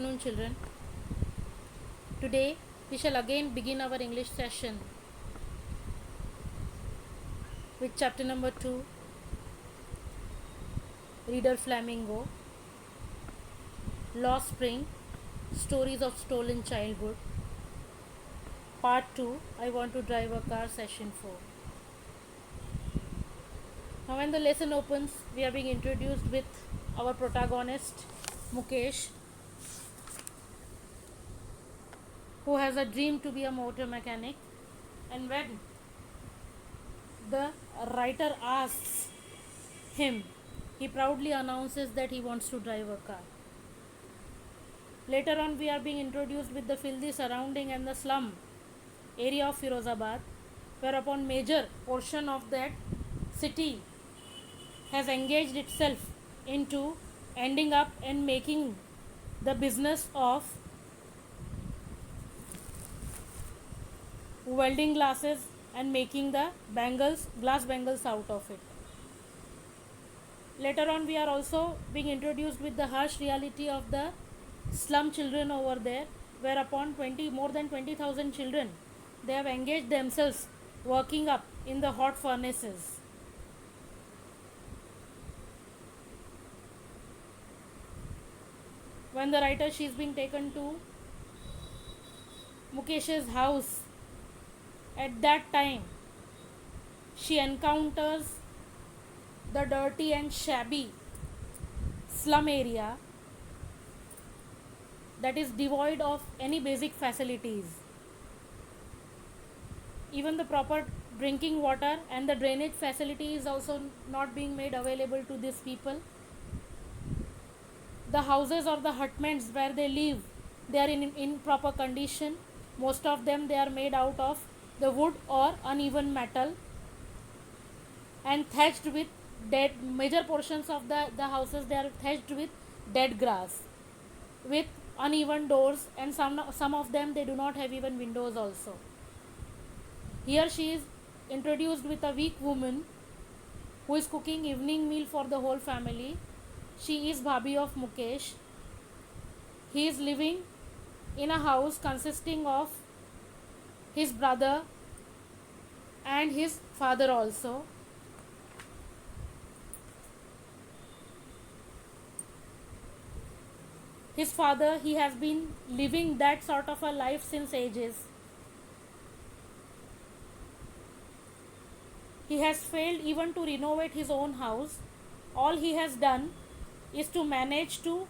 afternoon, children. Today we shall again begin our English session with chapter number 2, Reader Flamingo, Lost Spring, Stories of Stolen Childhood, Part 2, I Want to Drive a Car, Session 4. Now, when the lesson opens, we are being introduced with our protagonist, Mukesh, who has a dream to be a motor mechanic, and when the writer asks him, he proudly announces that he wants to drive a car. Later on, we are being introduced with the filthy surrounding and the slum area of Firozabad, whereupon major portion of that city has engaged itself into ending up and making the business of welding glasses and making the glass bangles out of it. Later on, we are also being introduced with the harsh reality of the slum children over there, whereupon more than 20,000 children, they have engaged themselves working up in the hot furnaces. When the writer, she is being taken to Mukesh's house, at that time she encounters the dirty and shabby slum area that is devoid of any basic facilities. Even the proper drinking water and the drainage facility is also not being made available to these people. The houses or the hutments where they live, they are in improper condition. Most of them, they are made out of the wood or uneven metal and thatched with major portions of the houses, they are thatched with dead grass with uneven doors, and some of them, they do not have even windows also. Here she is introduced with a weak woman who is cooking evening meal for the whole family. She is Bhabhi of Mukesh. He is living in a house consisting of his brother and his father also. His father, he has been living that sort of a life since ages. He has failed even to renovate his own house. All he has done is to manage to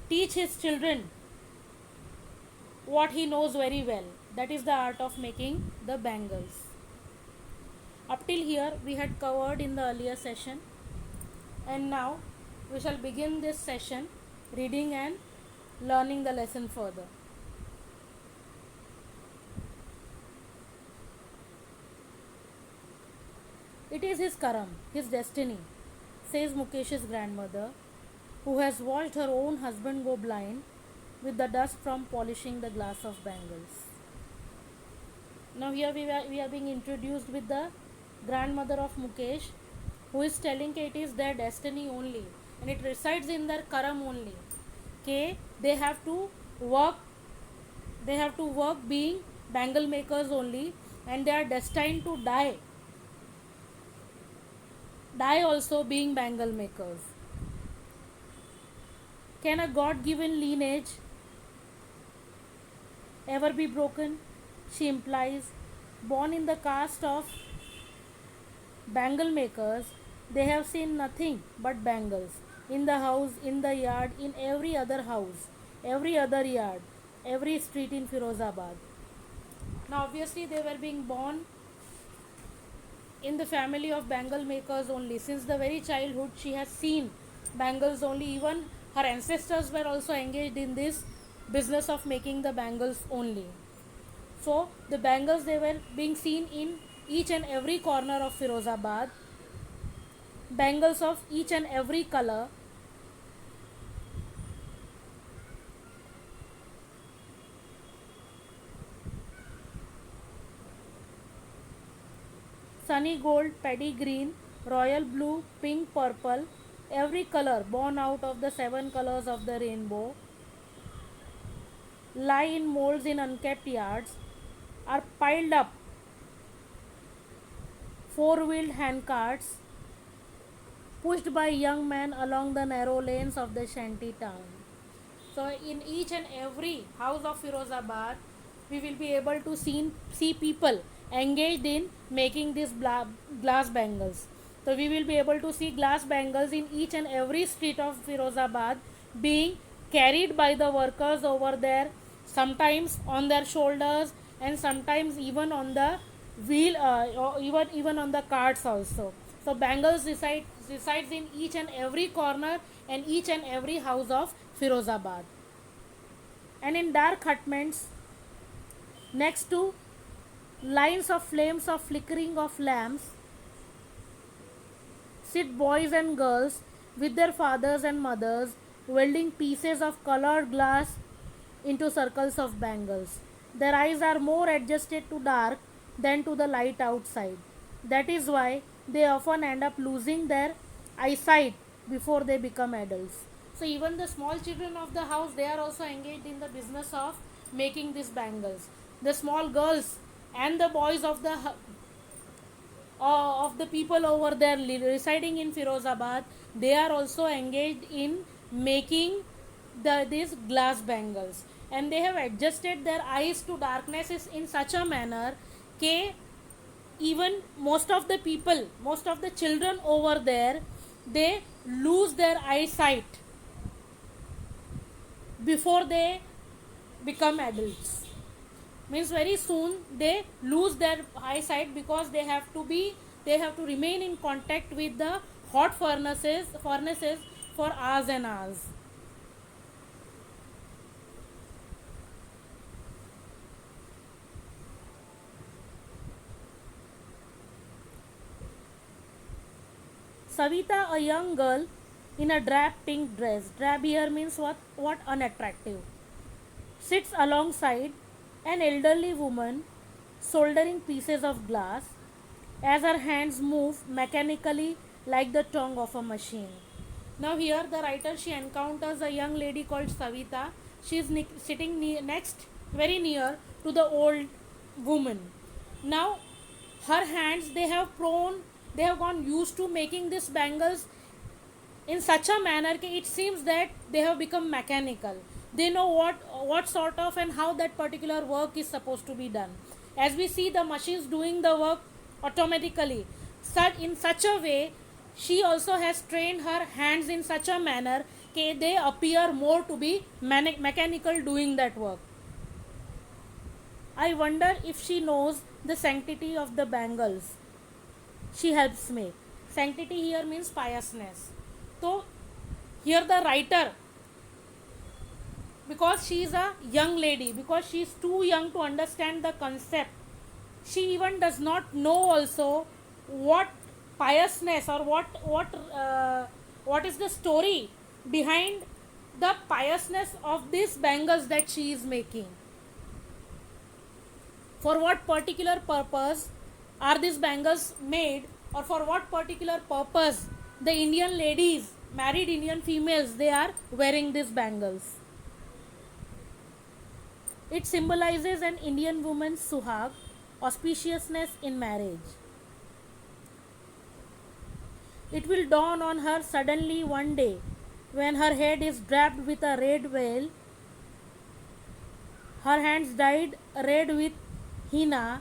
teach his children what he knows very well, that is the art of making the bangles. Up till here we had covered in the earlier session, and now we shall begin this session reading and learning the lesson further. It is his karam, his destiny, says Mukesh's grandmother, who has watched her own husband go blind with the dust from polishing the glass of bangles. Now here we are being introduced with the grandmother of Mukesh, who is telling it is their destiny only and it resides in their karam only. Okay, they have to work being bangle makers only, and they are destined to die also being bangle makers. Can a God-given lineage ever be broken? She implies. Born in the caste of bangle makers, they have seen nothing but bangles in the house, in the yard, in every other house, every other yard, every street in Firozabad. Now obviously they were being born in the family of bangle makers only. Since the very childhood she has seen bangles only. Even her ancestors were also engaged in this business of making the bangles only. So the bangles, they were being seen in each and every corner of Firozabad. Bangles of each and every color. Sunny gold, paddy green, royal blue, pink, purple, every color born out of the 7 colors of the rainbow. lie in molds in unkept yards, are piled up four-wheeled handcarts pushed by young men along the narrow lanes of the shanty town. So, in each and every house of Firozabad, we will be able to see people engaged in making these glass bangles. So, we will be able to see glass bangles in each and every street of Firozabad being carried by the workers over there, sometimes on their shoulders and sometimes even on the wheel, or even on the carts also. So bangles resides in each and every corner and each and every house of Firozabad. And in dark hutments, next to lines of flames of flickering of lamps, sit boys and girls with their fathers and mothers, welding pieces of colored glass into circles of bangles. Their eyes are more adjusted to dark than to the light outside. That is why they often end up losing their eyesight before they become adults. So even the small children of the house, they are also engaged in the business of making these bangles. The small girls and the boys of the people over there residing in Firozabad, they are also engaged in making these glass bangles, and they have adjusted their eyes to darkness in such a manner that even most of the children over there, they lose their eyesight before they become adults. Means very soon they lose their eyesight because they have to remain in contact with the hot furnaces for hours and hours. Savita, a young girl in a drab pink dress, drab here means what unattractive, sits alongside an elderly woman soldering pieces of glass as her hands move mechanically like the tongue of a machine. Now here the writer, she encounters a young lady called Savita. She is sitting very near to the old woman. Now her hands, they have gone used to making these bangles in such a manner that it seems that they have become mechanical. They know what sort of and how that particular work is supposed to be done. As we see the machines doing the work automatically, in such a way, she also has trained her hands in such a manner that they appear more to be mechanical doing that work. I wonder if she knows the sanctity of the bangles she helps make. Sanctity here means piousness. So here the writer, because she is a young lady, because she is too young to understand the concept, she even does not know also what piousness or what is the story behind the piousness of these bangles that she is making. For what particular purpose are these bangles made, or for what particular purpose the Indian ladies, married Indian females, they are wearing these bangles. It symbolizes an Indian woman's suhag, auspiciousness in marriage. It will dawn on her suddenly one day when her head is draped with a red veil, her hands dyed red with henna,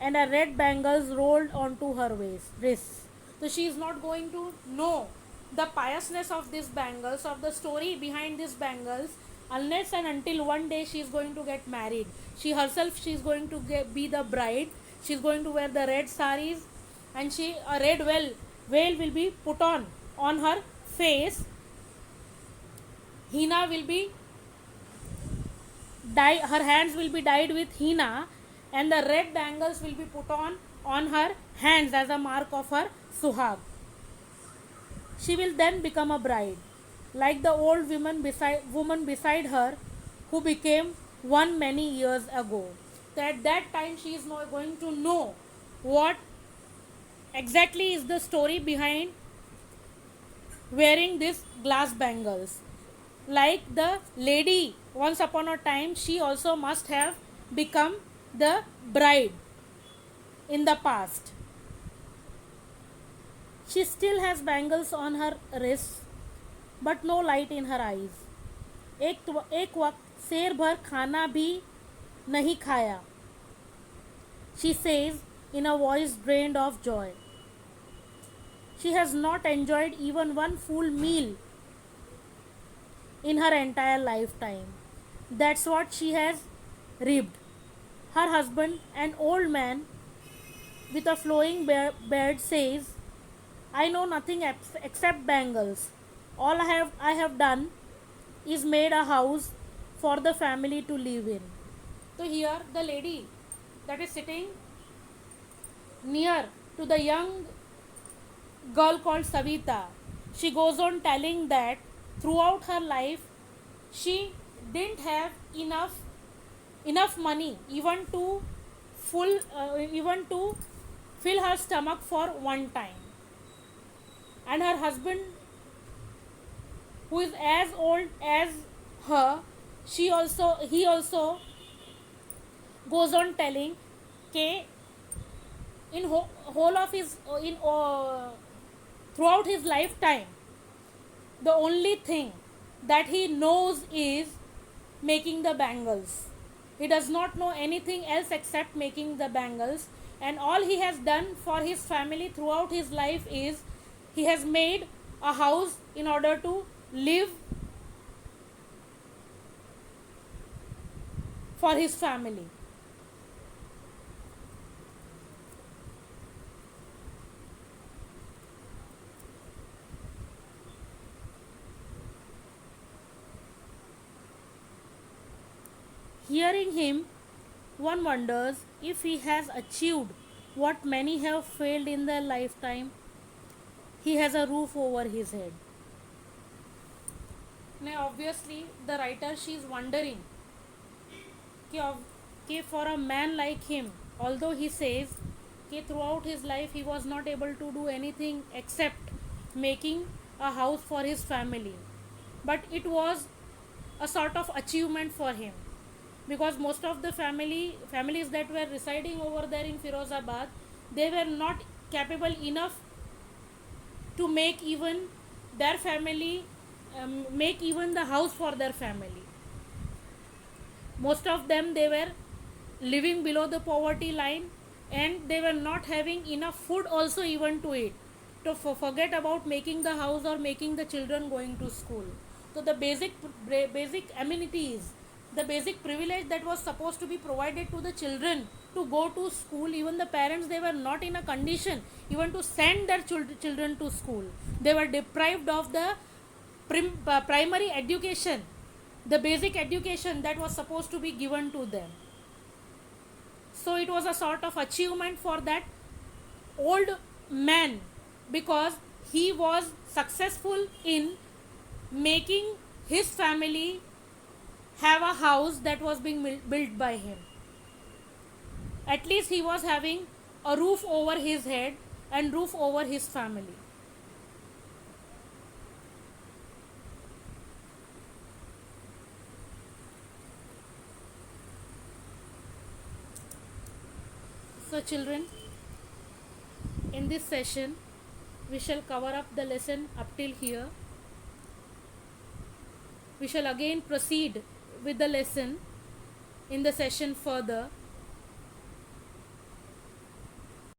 and a red bangles rolled onto her wrists. So she is not going to know the piousness of these bangles, of the story behind these bangles, unless and until one day she is going to get married. She herself, she is going to be the bride. She is going to wear the red saris, and a red veil will be put on her face. Henna will be her hands will be dyed with henna, and the red bangles will be put on her hands as a mark of her suhag. She will then become a bride, like the old woman beside her, who became one many years ago. So at that time she is not going to know what exactly is the story behind wearing these glass bangles. Like the lady once upon a time she also must have become the bride in the past. She still has bangles on her wrists, but no light in her eyes. एक वक्त शेर भर खाना भी नहीं खाया. She says in a voice drained of joy. She has not enjoyed even one full meal in her entire lifetime. That's what she has ribbed. Her husband, an old man with a flowing beard, says, I know nothing except bangles. All I have done is made a house for the family to live in. So here the lady that is sitting near to the young girl called Savita, she goes on telling that throughout her life she didn't have enough money even to fill her stomach for one time, and her husband, who is as old as her, he also goes on telling that in whole of his in throughout his lifetime the only thing that he knows is making the bangles. He does not know anything else except making the bangles, and all he has done for his family throughout his life is he has made a house in order to live for his family. Hearing him, one wonders if he has achieved what many have failed in their lifetime. He has a roof over his head. Now, obviously, the writer, she is wondering कि for a man like him, although he says कि throughout his life he was not able to do anything except making a house for his family, but it was a sort of achievement for him, because most of the families that were residing over there in Firozabad, they were not capable enough to make even their family make even the house for their family. Most of them, they were living below the poverty line, and they were not having enough food also even to eat, to forget about making the house or making the children going to school. So the basic amenities, the basic privilege that was supposed to be provided to the children to go to school, even the parents, they were not in a condition even to send their children to school. They were deprived of the primary education, the basic education that was supposed to be given to them. So it was a sort of achievement for that old man, because he was successful in making his family have a house that was being built by him. At least he was having a roof over his head and roof over his family. So children, in this session we shall cover up the lesson up till here. We shall again proceed with the lesson in the session further.